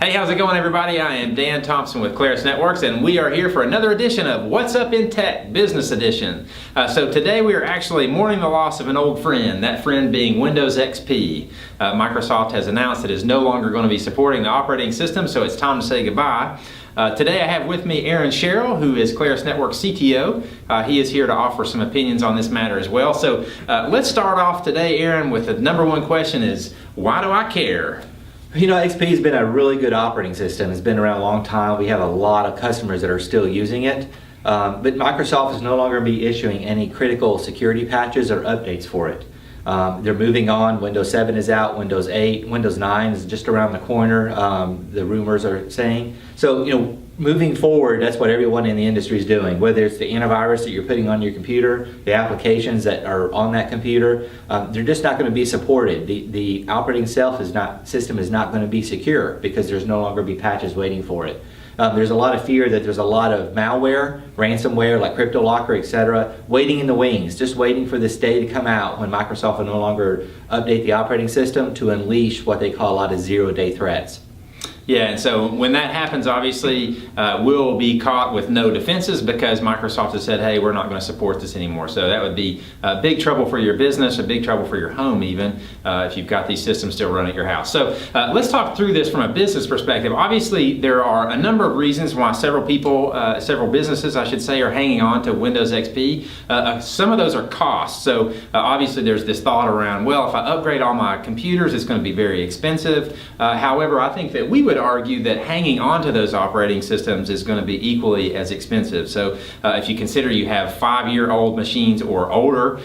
Hey, how's it going, everybody? I am Dan Thompson with Claris Networks, and we are here for another edition of What's Up in Tech Business Edition. So today we are actually mourning the loss of an old friend, that friend being Windows XP. Microsoft has announced it is no longer going to be supporting the operating system, so it's time to say goodbye. Today I have with me Sherrill, who is Claris Networks CTO. He is here to offer some opinions on this matter as well. So let's start off today, Aaron, with the number one question is, why do I care? You know, XP has been a really good operating system. It's been around a long time. We have a lot of customers that are still using it. But Microsoft is no longer going to be issuing any critical security patches or updates for it. They're moving on. Windows 7 is out. Windows 8, Windows 9 is just around the corner, the rumors are saying. So, moving forward, that's what everyone in the industry is doing. Whether it's the antivirus that you're putting on your computer, the applications that are on that computer, they're just not going to be supported. The operating system is not going to be secure because there's no longer be patches waiting for it. There's a lot of fear that there's a lot of malware, ransomware like CryptoLocker, etc., waiting in the wings, just waiting for this day to come out when Microsoft will no longer update the operating system to unleash what they call a lot of zero-day threats. Yeah, and so when that happens, obviously, we'll be caught with no defenses because Microsoft has said, hey, we're not going to support this anymore. So that would be big trouble for your business, a big trouble for your home even, if you've got these systems still running at your house. So let's talk through this from a business perspective. Obviously, there are a number of reasons why several businesses, I should say, are hanging on to Windows XP. Some of those are costs. So obviously, there's this thought around, well, if I upgrade all my computers, it's going to be very expensive. However, I think that we would argue that hanging on to those operating systems is going to be equally as expensive. So if you consider you have 5-year-old machines or older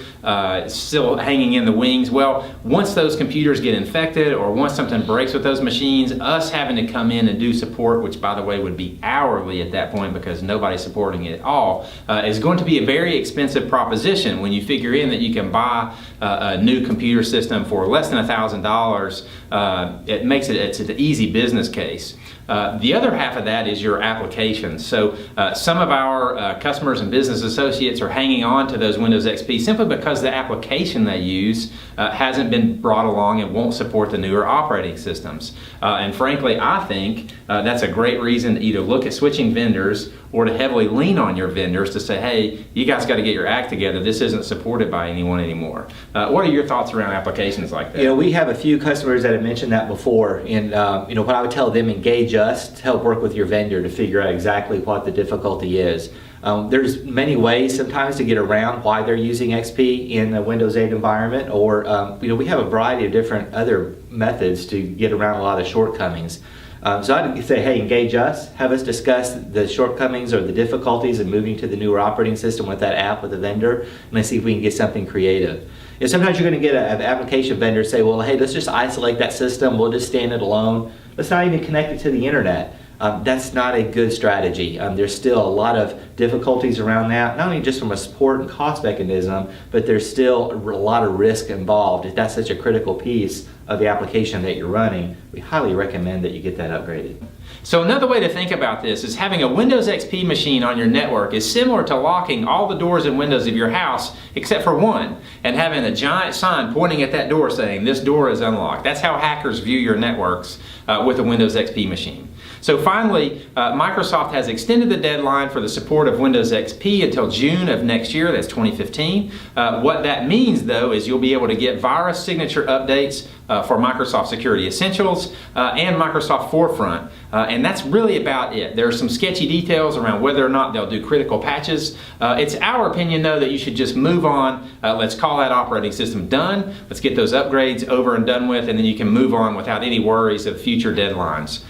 still hanging in the wings, well, once those computers get infected or once something breaks with those machines, us having to come in and do support, which by the way would be hourly at that point because nobody's supporting it at all, is going to be a very expensive proposition when you figure in that you can buy a new computer system for less than $1,000. It makes it's an easy business case. The other half of that is your applications. So some of our customers and business associates are hanging on to those Windows XP simply because the application they use hasn't been brought along and won't support the newer operating systems. And frankly, I think that's a great reason to either look at switching vendors or to heavily lean on your vendors to say, hey, you guys got to get your act together. This isn't supported by anyone anymore. What are your thoughts around applications like that? We have a few customers that have mentioned that before. And what I would tell them, engage us to help work with your vendor to figure out exactly what the difficulty is. There's many ways sometimes to get around why they're using XP in a Windows 8 environment, or we have a variety of different other methods to get around a lot of the shortcomings. So I'd say, hey, engage us, have us discuss the shortcomings or the difficulties in moving to the newer operating system with that app with the vendor, and let's see if we can get something creative. And sometimes you're going to get an application vendor say, well, hey, let's just isolate that system, we'll just stand it alone. Let's not even connect it to the internet. That's not a good strategy. There's still a lot of difficulties around that, not only just from a support and cost mechanism, but there's still a lot of risk involved. If that's such a critical piece of the application that you're running, we highly recommend that you get that upgraded. So another way to think about this is having a Windows XP machine on your network is similar to locking all the doors and windows of your house except for one and having a giant sign pointing at that door saying this door is unlocked. That's how hackers view your networks with a Windows XP machine. So finally, Microsoft has extended the deadline for the support of Windows XP until June of next year, that's 2015. What that means, though, is you'll be able to get virus signature updates for Microsoft Security Essentials and Microsoft Forefront. And that's really about it. There are some sketchy details around whether or not they'll do critical patches. It's our opinion, though, that you should just move on. Let's call that operating system done. Let's get those upgrades over and done with, and then you can move on without any worries of future deadlines.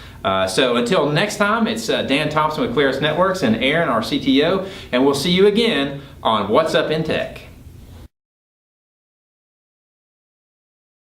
So until next time, it's Dan Thompson with Claris Networks and Aaron, our CTO, and we'll see you again on What's Up in Tech.